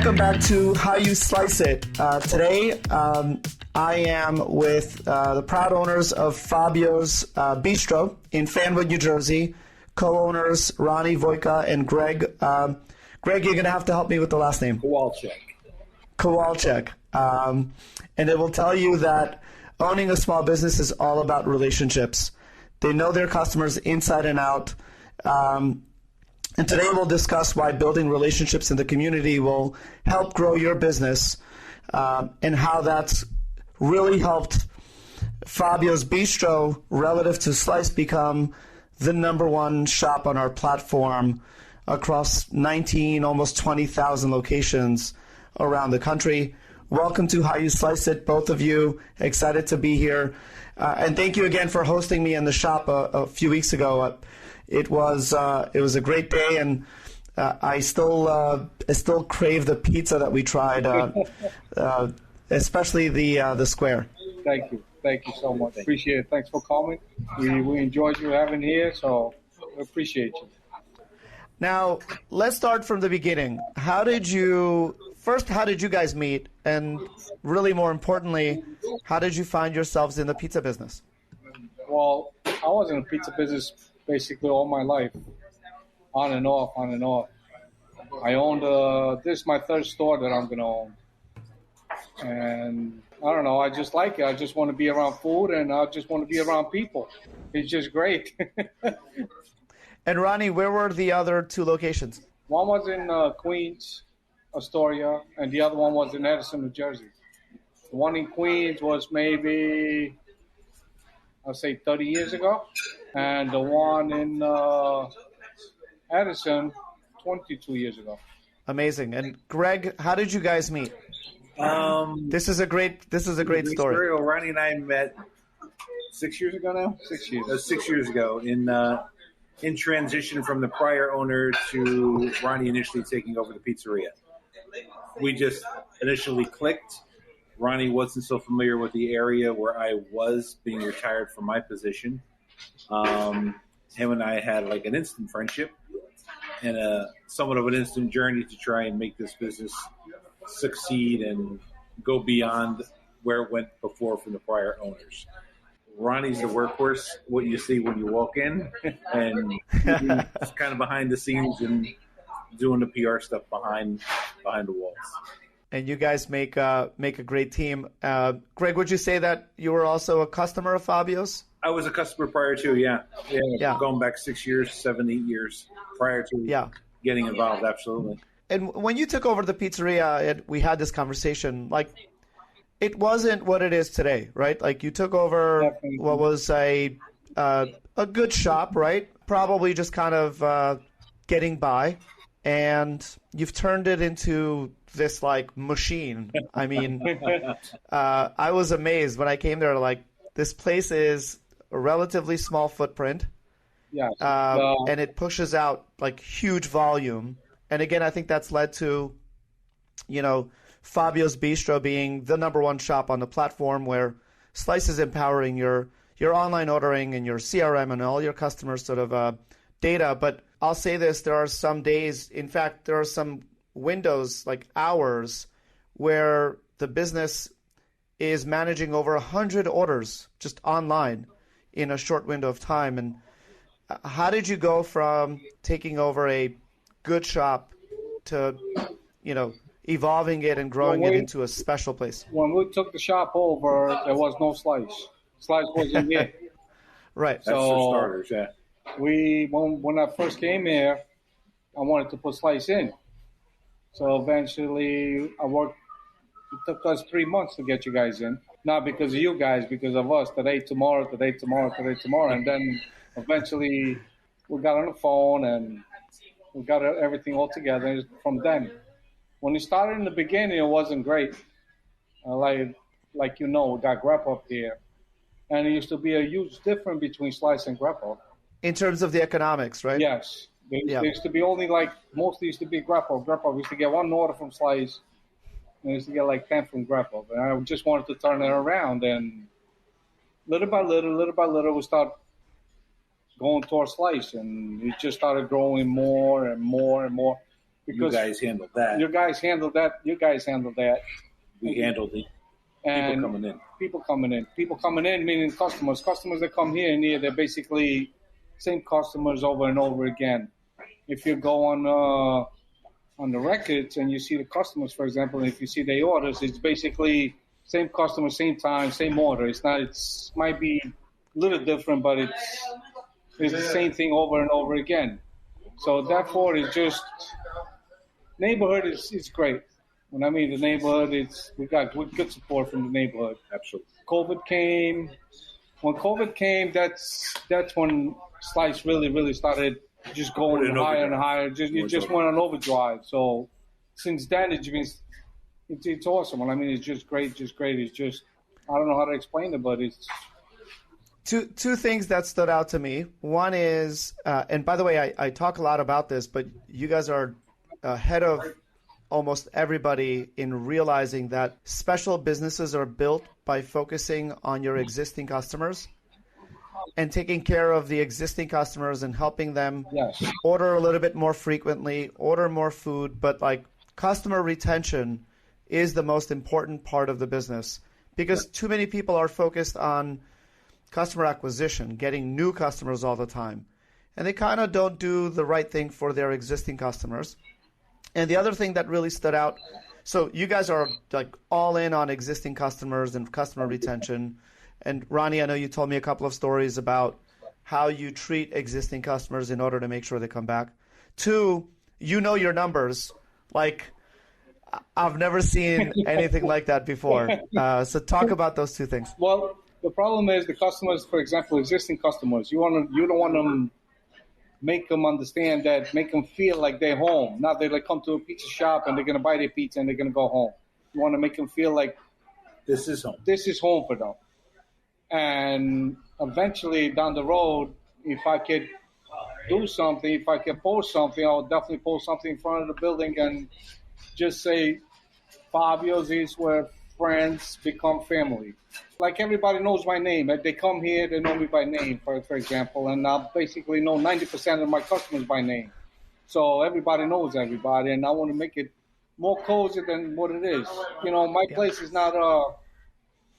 Welcome back to How You Slice It. Today, I am with the proud owners of Fabio's Bistro in Fanwood, New Jersey. Co-owners Ronnie, Vojka, and Greg. Greg, you're going to have to help me with the last name. Kowalcyzk. And it will tell you that owning a small business is all about relationships. They know their customers inside and out. And today we'll discuss why building relationships in the community will help grow your business and how that's really helped Fabio's Bistro relative to Slice become the number one shop on our platform across 19, almost 20,000 locations around the country. Welcome to How You Slice It, both of you. Excited to be here. And thank you again for hosting me in the shop a few weeks ago. It was a great day, and I still crave the pizza that we tried, especially the square. Thank you so much. Appreciate it. Thanks for coming. We enjoyed you having here, so we appreciate you. Now let's start from the beginning. How did you guys meet, and really more importantly, how did you find yourselves in the pizza business? Well, I was in the pizza business basically all my life, on and off. I owned, this is my third store that I'm going to own. And I don't know, I just like it. I just want to be around food, and I just want to be around people. It's just great. And Ronnie, where were the other two locations? One was in Queens, Astoria, and the other one was in Edison, New Jersey. The one in Queens was maybe, I'll say 30 years ago. And the one in Edison, 22 years ago. Amazing. And Greg, how did you guys meet? This is a great story. Ronnie and I met 6 years ago now. 6 years. 6 years ago in transition from the prior owner to Ronnie initially taking over the pizzeria. We just initially clicked. Ronnie wasn't so familiar with the area where I was being retired from my position. Him and I had like an instant friendship and somewhat of an instant journey to try and make this business succeed and go beyond where it went before from the prior owners. Ronnie's the workhorse, what you see when you walk in, and he's kind of behind the scenes and doing the PR stuff behind the walls. And you guys make a great team. Greg, would you say that you were also a customer of Fabio's? I was a customer prior to, yeah. Going back 6 years, 7, 8 years prior to getting involved, absolutely. And when you took over the pizzeria, we had this conversation, like, it wasn't what it is today, right? Like, you took over what was a good shop, right? Probably just kind of getting by, and you've turned it into this, like, machine. I mean, I was amazed when I came there, like, this place is a relatively small footprint, and it pushes out, like, huge volume. And again, I think that's led to, Fabio's Bistro being the number one shop on the platform, where Slice is empowering your online ordering and your CRM and all your customers' sort of data. But I'll say this, there are some days, in fact, there are some windows, like hours, where the business is managing over 100 orders just online in a short window of time. And how did you go from taking over a good shop to, evolving it and growing it into a special place? When we took the shop over, there was no Slice. Slice wasn't here. Right. That's for starters, yeah. When I first came here, I wanted to put Slice in. So eventually it took us 3 months to get you guys in. Not because of you guys, because of us. Today, tomorrow. And then eventually we got on the phone and we got everything all together from then. When it started in the beginning, it wasn't great. We got grep up here. And it used to be a huge difference between Slice and grep up. In terms of the economics, right? Yes. There used to be only mostly used to be grep up. Grep up, we used to get one order from Slice, and we used to get 10 from grep up. And I just wanted to turn it around. And little by little, we start going towards Slice. And it just started growing more and more and more. You guys handled that. You guys handled that. You guys handled that. We handled the And people coming in. People coming in, meaning customers. Customers that come here and here, they're basically same customers over and over again. If you go on the records and you see the customers, for example, and if you see their orders, it's basically same customer, same time, same order. It's not. It's might be a little different, but it's the same thing over and over again. So therefore, it's just neighborhood is great. When I mean the neighborhood, we got good support from the neighborhood. Absolutely. COVID came. When COVID came, that's when Slice really started just going higher and higher. It just went on overdrive. So since then, it's awesome. I mean, it's just great. It's just I don't know how to explain it, but it's two things that stood out to me. One is, and by the way, I talk a lot about this, but you guys are ahead of almost everybody in realizing that special businesses are built by focusing on your existing customers and taking care of the existing customers and helping them order a little bit more frequently, order more food. But like customer retention is the most important part of the business because too many people are focused on customer acquisition, getting new customers all the time. And they kind of don't do the right thing for their existing customers. And the other thing that really stood out, so you guys are like all in on existing customers and customer retention. And Ronnie, I know you told me a couple of stories about how you treat existing customers in order to make sure they come back. Two, you know your numbers. Like I've never seen anything like that before. So talk about those two things. Well, the problem is the customers, for example, existing customers. You don't want them. Make them understand that, make them feel like they're home. Not they like come to a pizza shop and they're going to buy their pizza and they're going to go home. You want to make them feel like this is home. This is home for them. And eventually down the road, if I could do something, if I could post something, I'll definitely post something in front of the building and just say, Fabio's is where friends become family. Like everybody knows my name. If they come here, they know me by name, for example, and I basically know 90% of my customers by name. So everybody knows everybody, and I want to make it more cozy than what it is. You know, my place is not a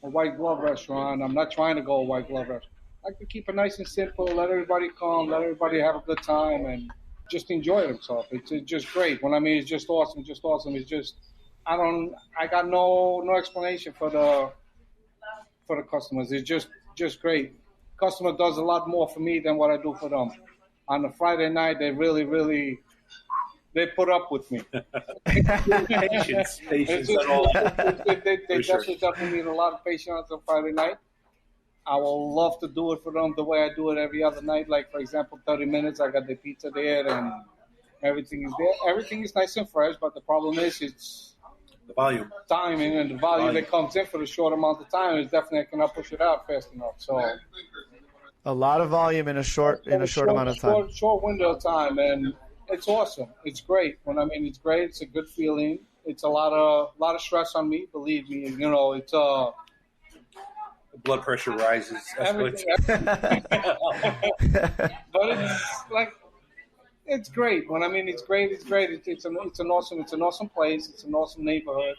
white glove restaurant. I'm not trying to go a white glove restaurant. I like to keep it nice and simple, let everybody come, let everybody have a good time, and just enjoy themselves. It's just great. When I mean it's just awesome. It's just I got no explanation for the customers. It's just great. Customer does a lot more for me than what I do for them. On a Friday night, they really they put up with me. Patience at all. They definitely need a lot of patience on Friday night. I will love to do it for them the way I do it every other night. Like, for example, 30 minutes, I got the pizza there and everything is there. Everything is nice and fresh, but the problem is it's the volume. Timing and the volume that comes in for the short amount of time is definitely I cannot push it out fast enough. So a lot of volume in a short amount of time. Short window of time, and it's awesome. It's great. When I mean it's great, it's a good feeling. It's a lot of stress on me. Believe me, you know it's the blood pressure rises. Everything. But it's like. It's great. When I mean it's great, it's great. It's an awesome place. It's an awesome neighborhood.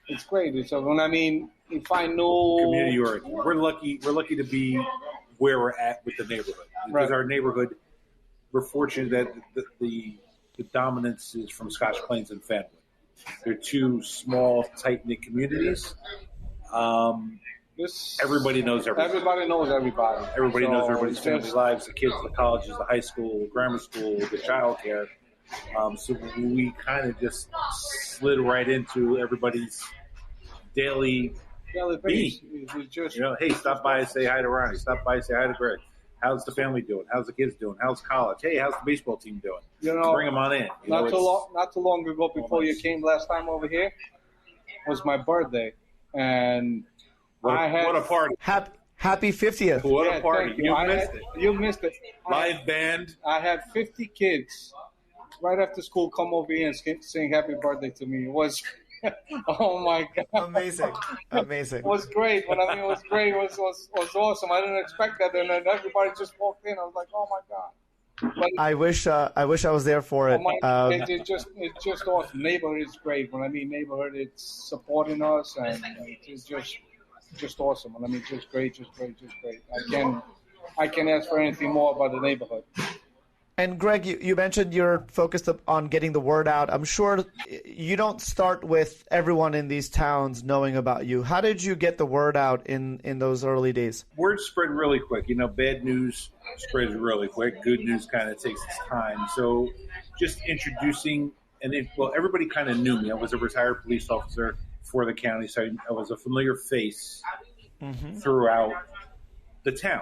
It's great. When I mean, if I know community origin, we're lucky to be where we're at with the neighborhood because our neighborhood. We're fortunate that the dominance is from Scotch Plains and Fanwood. They're two small, tight knit communities. Everybody knows everybody. Everybody knows everybody. Everybody knows everybody's family lives, the kids, the colleges, the high school, the grammar school, the childcare. So we kind of just slid right into everybody's daily base. Hey, stop by and say hi to Ronnie. Stop by and say hi to Greg. How's the family doing? How's the kids doing? How's college? Hey, how's the baseball team doing? Bring them on in. Not too long ago, before you came last time over here, was my birthday, and what a party! Happy 50th! What a party! You missed it. Live band. I had 50 kids right after school come over here and sing happy birthday to me. It was, oh my God. Amazing. It was great. When I mean it was great, it was awesome. I didn't expect that. And then everybody just walked in. I was like, oh my God. But I wish I was there for it. it's just awesome. Neighborhood is great. When I mean neighborhood, it's supporting us, and it's just awesome. And I mean, just great, just great, just great. I can't ask for anything more about the neighborhood. And Greg, you mentioned you're focused on getting the word out. I'm sure you don't start with everyone in these towns knowing about you. How did you get the word out in those early days? Word spread really quick. Bad news spreads really quick. Good news kind of takes its time. So just introducing, everybody kind of knew me. I was a retired police officer for the county, so I was a familiar face throughout the town.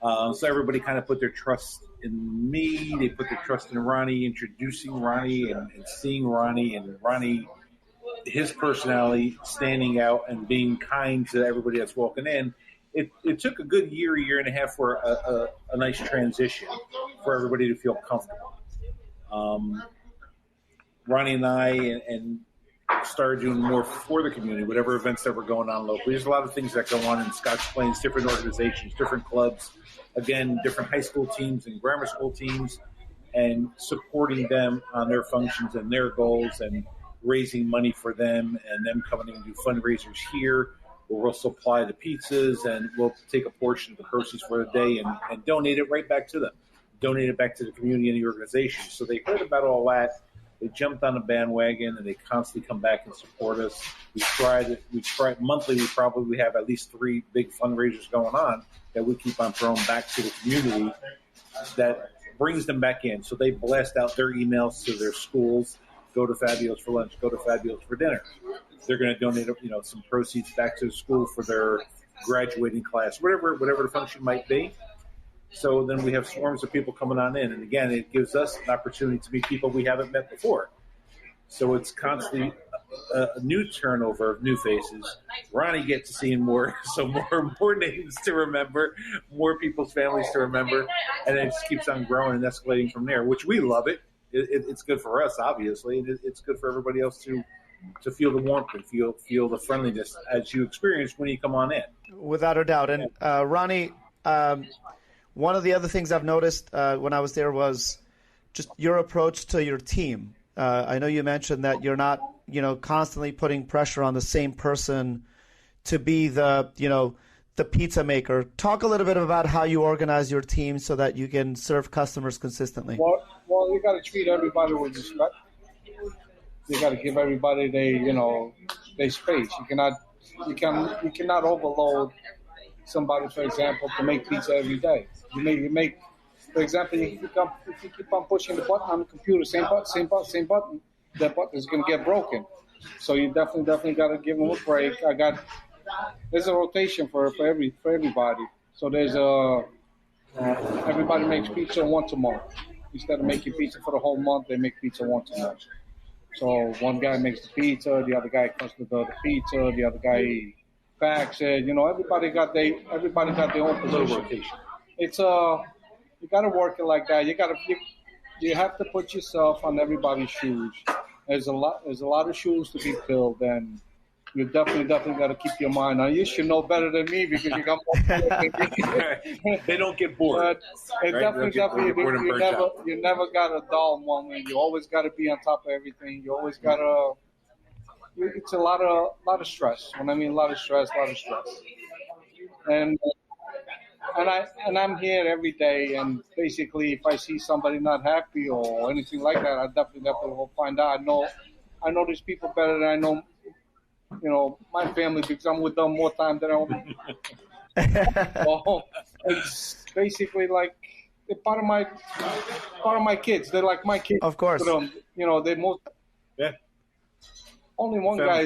So everybody kind of put their trust in me. They put their trust in Ronnie, introducing Ronnie and seeing Ronnie, and Ronnie, his personality standing out and being kind to everybody that's walking in. It took a good year and a half for a nice transition for everybody to feel comfortable. Ronnie and I and started doing more for the community, whatever events that were going on locally. There's a lot of things that go on in Scotch Plains, different organizations, different clubs, again, different high school teams and grammar school teams, and supporting them on their functions and their goals and raising money for them, and them coming in and do fundraisers here where we'll supply the pizzas and we'll take a portion of the proceeds for the day and donate it right back to them, donate it back to the community and the organization. So they heard about all that. They jumped on the bandwagon, and they constantly come back and support us. We try monthly. We have at least 3 big fundraisers going on that we keep on throwing back to the community that brings them back in. So they blast out their emails to their schools, go to Fabio's for lunch, go to Fabio's for dinner. They're going to donate, some proceeds back to the school for their graduating class, whatever the function might be. So then we have swarms of people coming on in. And again, it gives us an opportunity to meet people we haven't met before. So it's constantly a new turnover of new faces. Ronnie gets to see more, so more names to remember, more people's families to remember. And it just keeps on growing and escalating from there, which we love it. It's good for us, obviously. And it's good for everybody else to feel the warmth and feel the friendliness as you experience when you come on in. Without a doubt. And Ronnie, one of the other things I've noticed when I was there was just your approach to your team. I know you mentioned that you're not, constantly putting pressure on the same person to be the pizza maker. Talk a little bit about how you organize your team so that you can serve customers consistently. Well, you got to treat everybody with respect. You got to give everybody their space. You cannot overload somebody, for example, to make pizza every day. You make, for example, if you keep on pushing the button on the computer, same button, that button is going to get broken. So you definitely got to give them a break. There's a rotation for everybody. So there's everybody makes pizza once a month. Instead of making pizza for the whole month, they make pizza once a month. So one guy makes the pizza, the other guy cuts the pizza, the other guy packs it. Everybody got their own position. It's you got to work it like that. You have to put yourself on everybody's shoes. There's a lot of shoes to be filled, and you definitely got to keep your mind on. You should know better than me because you got more. They don't get bored. But you never got a dull moment. You always got to be on top of everything. You always got to. It's a lot of stress. When I mean a lot of stress. And I'm here every day, and basically, if I see somebody not happy or anything like that, I definitely will find out. I know these people better than I know, my family, because I'm with them more time than I. So it's basically like they're part of my kids. They're like my kids. Of course. They most. Yeah. Only one guy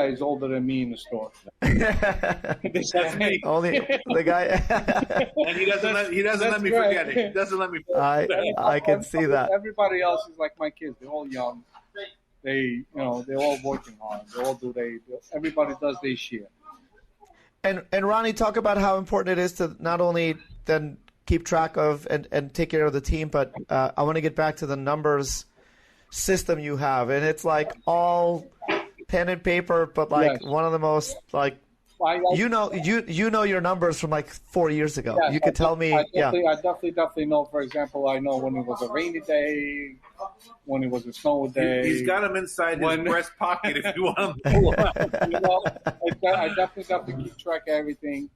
is older than me in the store. That's me. Only the guy. And he doesn't let me forget it. He doesn't let me. I can see that. Everybody else is like my kids. They're all young. They're all working hard. Everybody does their share. And Ronnie, talk about how important it is to not only then keep track of and take care of the team, but I want to get back to the numbers system you have, and it's like all pen and paper, but like one of the most like You know your numbers from like 4 years ago. Yes, You could tell me. I definitely know. For example, I know when it was a rainy day, when it was a snowy day. He's got him inside his breast pocket if you want him to pull out. I definitely keep track of everything.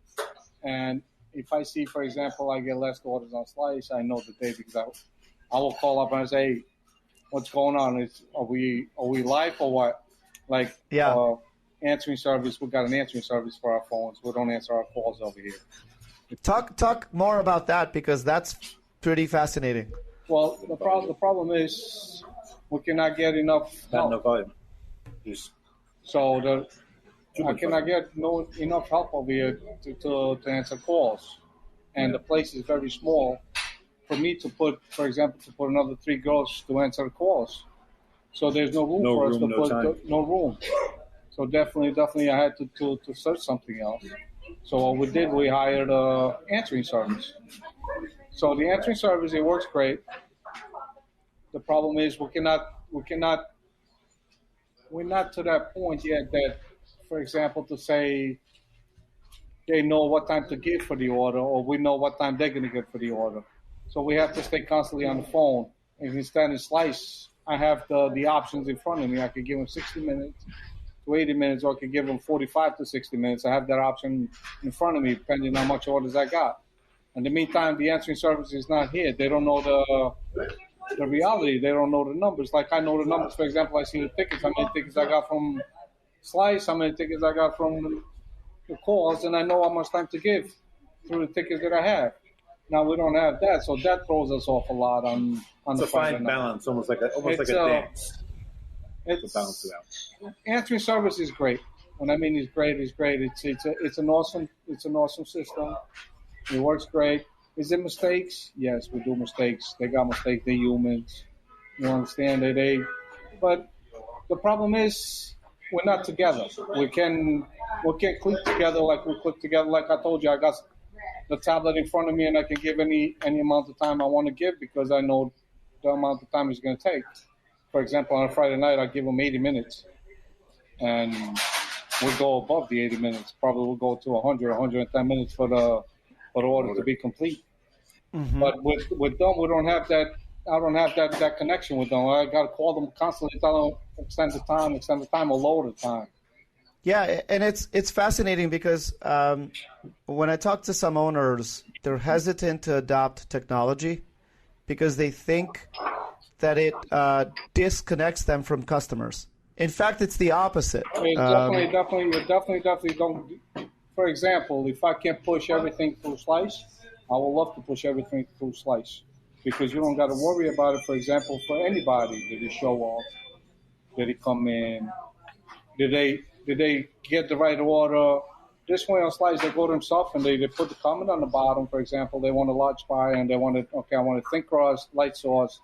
And if I see, for example, I get less orders on Slice, I know the day because I will call up and I say, hey, what's going on? Are we live or what? Like, answering service. We got an answering service for our phones. We don't answer our calls over here. Talk more about that because that's pretty fascinating. Well, the problem is we cannot get enough help. I cannot get enough help over here to answer calls, and the place is very small for me to put, for example, another 3 girls to answer the calls. So there's no room for us to put no room. So definitely, I had to search something else. So what we did, we hired an answering service. So the answering service, it works great. The problem is we're not to that point yet that, for example, to say they know what time to give for the order or we know what time they're going to give for the order. So we have to stay constantly on the phone. And instead of Slice, I have the options in front of me. I could give them 60 minutes to 80 minutes, or I could give them 45 to 60 minutes. I have that option in front of me, depending on how much orders I got. In the meantime, the answering service is not here. They don't know the reality. They don't know the numbers. Like I know the numbers. For example, I see the tickets. How many tickets I got from Slice? How many tickets I got from the calls? And I know how much time to give through the tickets that I have. Now we don't have that, so that throws us off a lot on the fine balance, almost like a dance. It's to balance it out. Answering service is great. When I mean it's great. It's an awesome system. It works great. Is there mistakes? Yes, we do mistakes. They got mistakes. They're humans. You understand that but the problem is we're not together. We can't click together like we click together. Like I told you, I got the tablet in front of me and I can give any amount of time I want to give because I know the amount of time it's going to take. For example, on a Friday night, I give them 80 minutes, and we'll go above the 80 minutes. Probably we'll go to 100, 110 minutes for the order to be complete. Mm-hmm. But with them, we don't have that. I don't have that connection with them. I got to call them constantly, tell them extend the time, or lower the time. Yeah, and it's fascinating because when I talk to some owners, they're hesitant to adopt technology because they think that it disconnects them from customers. In fact, it's the opposite. Definitely don't. For example, if I can push everything through Slice, I would love to push everything through Slice because you don't got to worry about it. For example, for anybody, did he show up? Did he come in? Did they get the right order? This way on Slice, they go to themselves and they put the comment on the bottom. For example, they want a large pie and I want a thin crust, light sauce,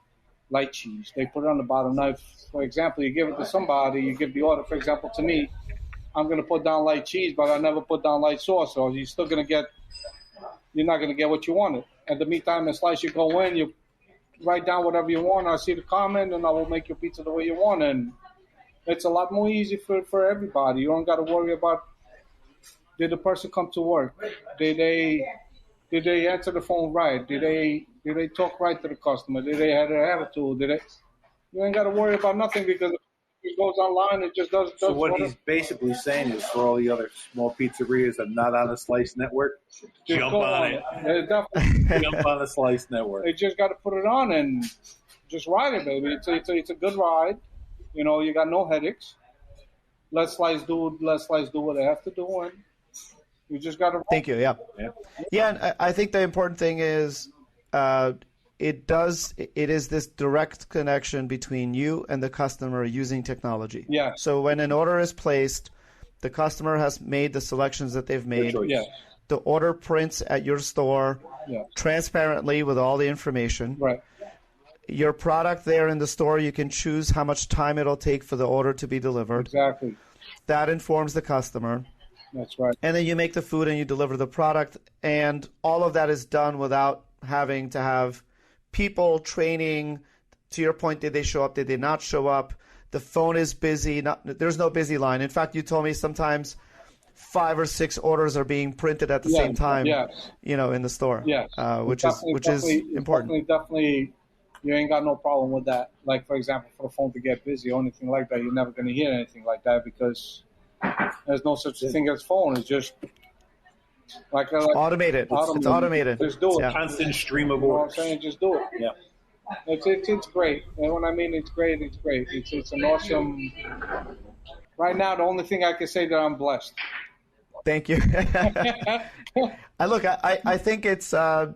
light cheese. They put it on the bottom. Now, for example, you give it to somebody, you give the order, for example, to me, I'm going to put down light cheese, but I never put down light sauce. So you're not going to get what you wanted. In the meantime, in Slice, you go in, you write down whatever you want. I see the comment and I will make your pizza the way you want. And it's a lot more easy for everybody. You don't got to worry about, did the person come to work? Did they answer the phone right? Did they talk right to the customer? Did they have their attitude? You ain't got to worry about nothing because it goes online. It just does. So what he's basically saying is for all the other small pizzerias that are not on the Slice network, jump on it. Jump on the Slice network. They just got to put it on and just ride it, baby. It's a good ride. You know, you got no headaches. Let Slice do what they have to do, and you just got to. Thank you. Yeah. And I think the important thing is, it is this direct connection between you and the customer using technology. Yeah. So when an order is placed, the customer has made the selections that they've made. Yeah. The order prints at your store transparently with all the information. Right. Your product there in the store, you can choose how much time it'll take for the order to be delivered. Exactly. That informs the customer. That's right. And then you make the food and you deliver the product. And all of that is done without having to have people training. To your point, did they show up? Did they not show up? The phone is busy. There's no busy line. In fact, you told me sometimes 5 or 6 orders are being printed at the same time, yes. In the store, Yes. which is important. Definitely, you ain't got no problem with that. Like, for example, for the phone to get busy or anything like that, you're never going to hear anything like that because there's no such thing as phone. It's just like automated. It's automated. Just do it. Yeah. Constant stream of orders. You know what I'm saying? Just do it. Yeah. It's great. And when I mean it's great, it's great. It's an awesome. Right now, the only thing I can say that I'm blessed. Thank you. I think it's the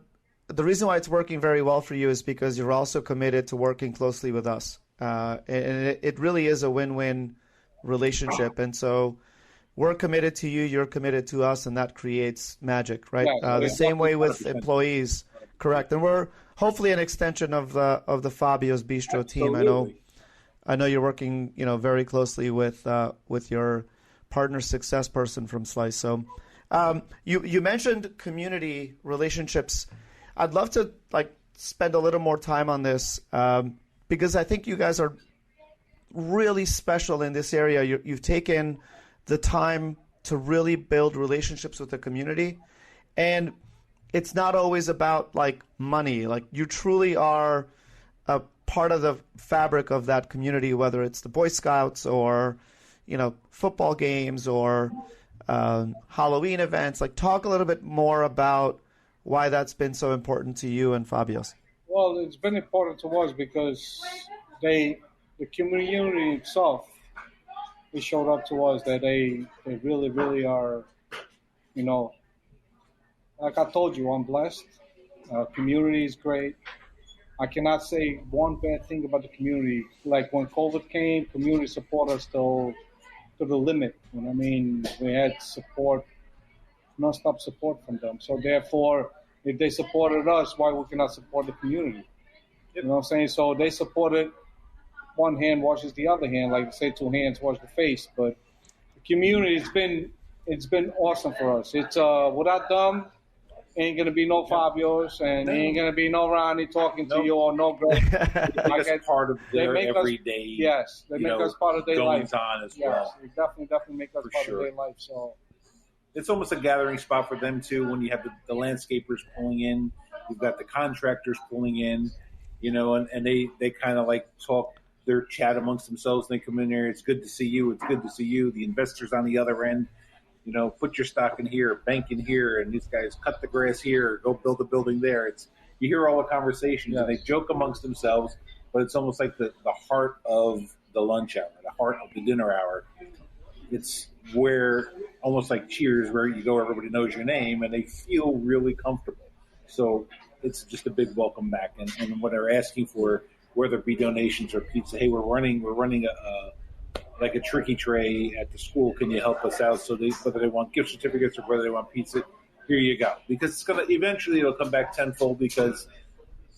reason why it's working very well for you is because you're also committed to working closely with us, and it really is a win-win relationship. And so we're committed to you, you're committed to us, and that creates magic, right? The same way with employees, correct? And we're hopefully an extension of the Fabio's Bistro team. I know you're working, very closely with your partner success person from Slice. So you mentioned community relationships. I'd love to spend a little more time on this because I think you guys are really special in this area. You've taken the time to really build relationships with the community, and it's not always about money. You truly are a part of the fabric of that community, whether it's the Boy Scouts or football games or Halloween events. Talk a little bit more about why that's been so important to you and Fabio's. Well, it's been important to us because the community itself, they showed up to us that they really, really are, like I told you, I'm blessed. Community is great. I cannot say one bad thing about the community. Like when COVID came, community supported us to the limit. We had support, non-stop support from them. So therefore, if they supported us, why we cannot support the community? You know what I'm saying? So they supported. One hand washes the other hand, like they say, 2 hands wash the face. But the community, it's been awesome for us. It's without them, ain't gonna be no Fabio's and ain't gonna be no Ronnie talking to you or no Greg. Like part of their everyday. Yes, they make us part of their life. Goings on as yes, well. They definitely make us part of their life. So it's almost a gathering spot for them too. When you have the landscapers pulling in, you've got the contractors pulling in, and they kind of talk their chat amongst themselves. They come in there. It's good to see you. It's good to see you. The investors on the other end. Put your stock in here, bank in here, and these guys cut the grass here, go build a building there. You hear all the conversations, and they joke amongst themselves, but it's almost like the heart of the lunch hour, the heart of the dinner hour. It's where, almost like Cheers, where you go, everybody knows your name, and they feel really comfortable. So it's just a big welcome back. And what they're asking for, whether it be donations or pizza, hey, we're running a tricky tray at the school. Can you help us out? So whether they want gift certificates or whether they want pizza, here you go. Because it'll come back tenfold, because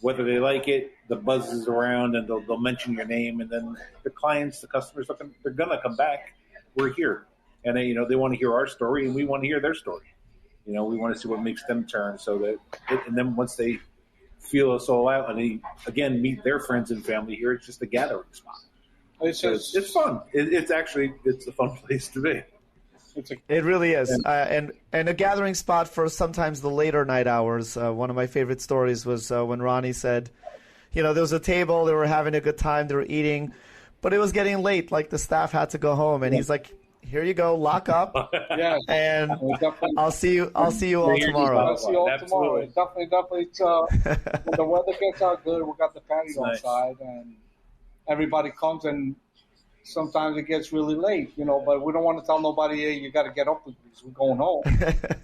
whether they like it, the buzz is around and they'll mention your name, and then the clients, the customers, they're gonna come back. We're here, and they want to hear our story, and we want to hear their story. We want to see what makes them turn. And then once they feel us all out, and they again meet their friends and family here, it's just a gathering spot. It's fun. It's a fun place to be. It really is, and a gathering spot for sometimes the later night hours. One of my favorite stories was when Ronnie said, there was a table, they were having a good time, they were eating, but it was getting late. The staff had to go home, and he's like, "Here you go, lock up, and I'll see you all tomorrow." I'll see you all tomorrow. Definitely. When the weather gets out good, we got the patio outside, and everybody comes, and sometimes it gets really late, but we don't want to tell nobody, hey, you got to get up because we're going home.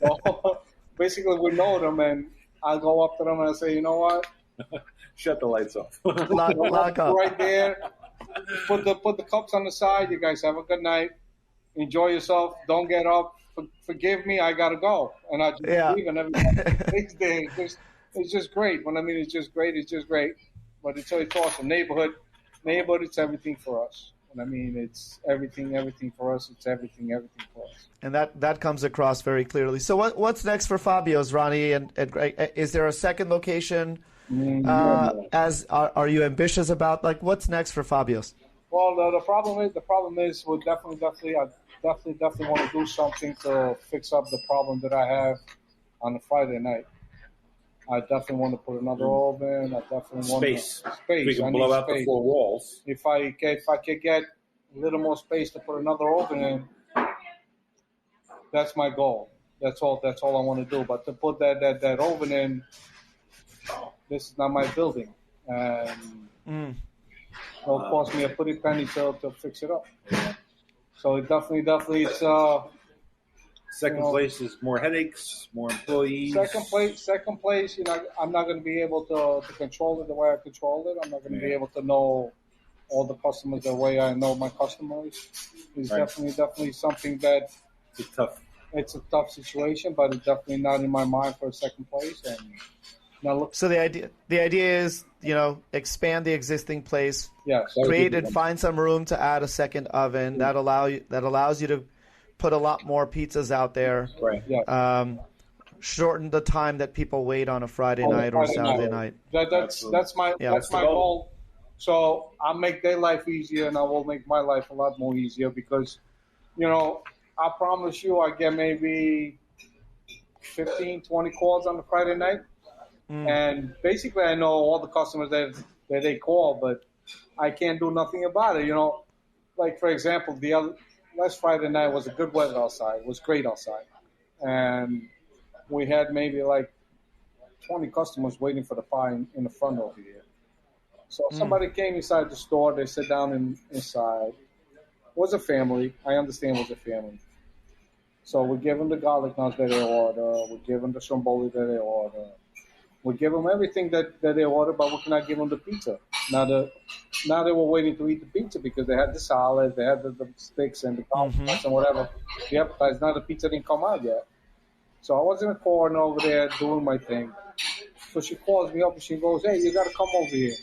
So basically, we know them, and I'll go up to them and I say, you know what? Shut the lights off. Lock up. Right there. Put the cups on the side. You guys have a good night. Enjoy yourself. Don't get up. Forgive me. I got to go. And I just leave, and everybody stays there. It's just great. It's just great. It's just great. But it's awesome. Neighborhood, it's everything for us. It's everything for us. It's everything for us. And that comes across very clearly. So what's next for Fabio's, Ronnie? And is there a second location? Are you ambitious about what's next for Fabio's? Well, the problem is we're definitely definitely want to do something to fix up the problem that I have on a Friday night. I definitely want to put another oven. I definitely want Space. space. We can I blow need out the space. 4 walls. If I could get a little more space to put another oven in, that's my goal. That's all I want to do. But to put that oven in, this is not my building, and it'll cost me a pretty penny to fix it up. So it definitely it's Second place is more headaches, more employees. second place. I'm not going to be able to control it the way I control it. I'm not going to be able to know all the customers the way I know my customers. It's definitely something that it's a tough situation, but it's definitely not in my mind for a second place. And now look. So the idea is, expand the existing place, Yes. create and find some room to add a second oven that allows you to put a lot more pizzas out there. Right. Yeah. Shorten the time that people wait on a Friday night or Saturday night. That's my goal. So I'll make their life easier, and I will make my life a lot more easier because, I promise you, I get maybe 15, 20 calls on the Friday night, and basically I know all the customers that they call, but I can't do nothing about it. Like for example, last Friday night was a good weather outside. It was great outside, and we had maybe like 20 customers waiting for the pie in the front over here. So somebody came inside the store. They sat down inside. It was a family. I understand it was a family. So we give them the garlic nuts that they order. We give them the stromboli that they order. We give them everything that they order, but we cannot give them the pizza. Now they were waiting to eat the pizza because they had the salad, they had the sticks and the garlic nuts and whatever. The appetizer. Now the pizza didn't come out yet. So I was in the corner over there doing my thing. So she calls me up and she goes, "Hey, you got to come over here."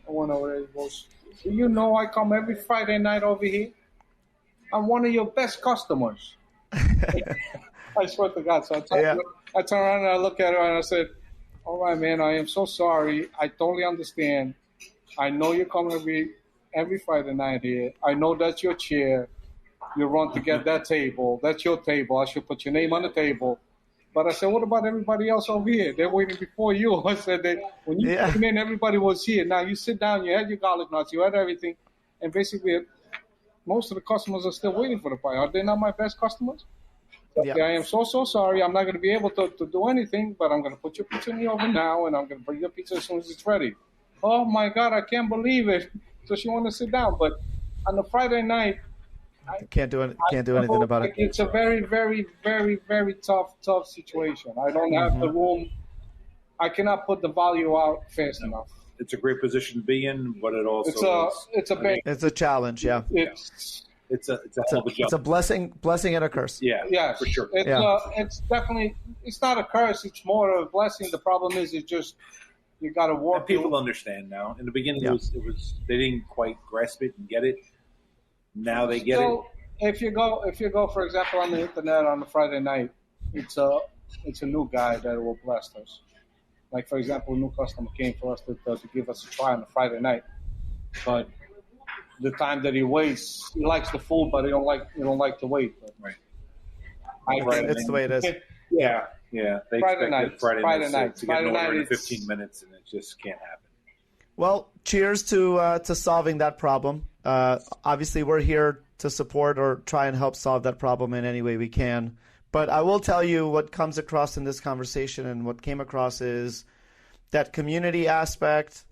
I went over there. He goes, "Do you know I come every Friday night over here? I'm one of your best customers." I swear to God. So I turn around and I look at her and I said, "All right, man, I am so sorry. I totally understand. I know you come every Friday night here. I know that's your chair. You run to get that table. That's your table. I should put your name on the table." But I said, "What about everybody else over here? They're waiting before you." I said that when you came in, everybody was here. Now you sit down, you had your garlic nuts, you had everything, and basically most of the customers are still waiting for the pie. Are they not my best customers? Yeah. I am so sorry. I'm not going to be able to do anything, but I'm going to put your pizza in the oven now, and I'm going to bring your pizza as soon as it's ready. Oh, my God, I can't believe it. So she wanted to sit down. But on the Friday night, can't do anything about it. It's a very, very, very, very tough situation. I don't have the room. I cannot put the value out fast enough. It's a great position to be in, but it also it's a challenge. Yeah, it's a blessing and a curse. Yeah, for sure. It's definitely not a curse. It's more of a blessing. The problem is, it's just you got to work. And people understand now. In the beginning, it was they didn't quite grasp it and get it. Now they get it. If you go, for example, on the internet on a Friday night, it's a new guy that will bless us. Like for example, a new customer came for us to give us a try on a Friday night, but the time that he waits, he likes the food, but he don't like to wait. But it's the way it is. Yeah. They Friday night to get an order in 15 minutes, and it just can't happen. Well, cheers to solving that problem. Obviously, we're here to support or try and help solve that problem in any way we can. But I will tell you what comes across in this conversation, and what came across is that community aspect,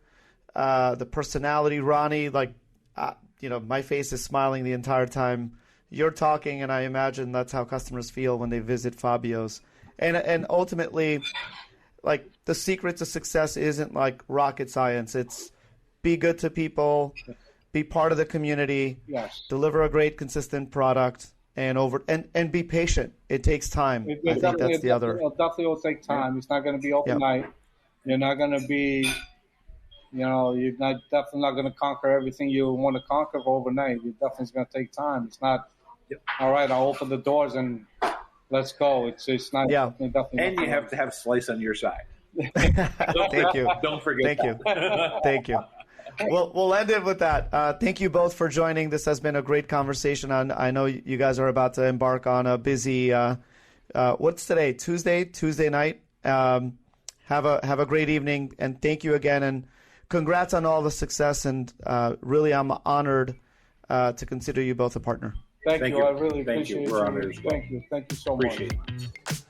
the personality. Ronnie, my face is smiling the entire time you're talking, and I imagine that's how customers feel when they visit Fabio's. And ultimately, like, the secret to success isn't like rocket science. It's be good to people, be part of the community, deliver a great, consistent product, and be patient. It takes time. I think that's the other. It definitely will take time. It's not going to be overnight. Yep. You're not going to be, you're definitely not going to conquer everything you want to conquer overnight. It definitely is going to take time. It's not, all right, I'll open the doors and let's go. It's not. Yeah. Definitely and you have to have Slice on your side. Thank you. Don't forget. Thank you. We'll end it with that. Thank you both for joining. This has been a great conversation. I know you guys are about to embark on a busy. What's today? Tuesday night. Have a great evening, and thank you again. And congrats on all the success. And really, I'm honored to consider you both a partner. Thank you. I really Thank you. appreciate We're you. honored as well. Thank you. Thank you so much. Appreciate it.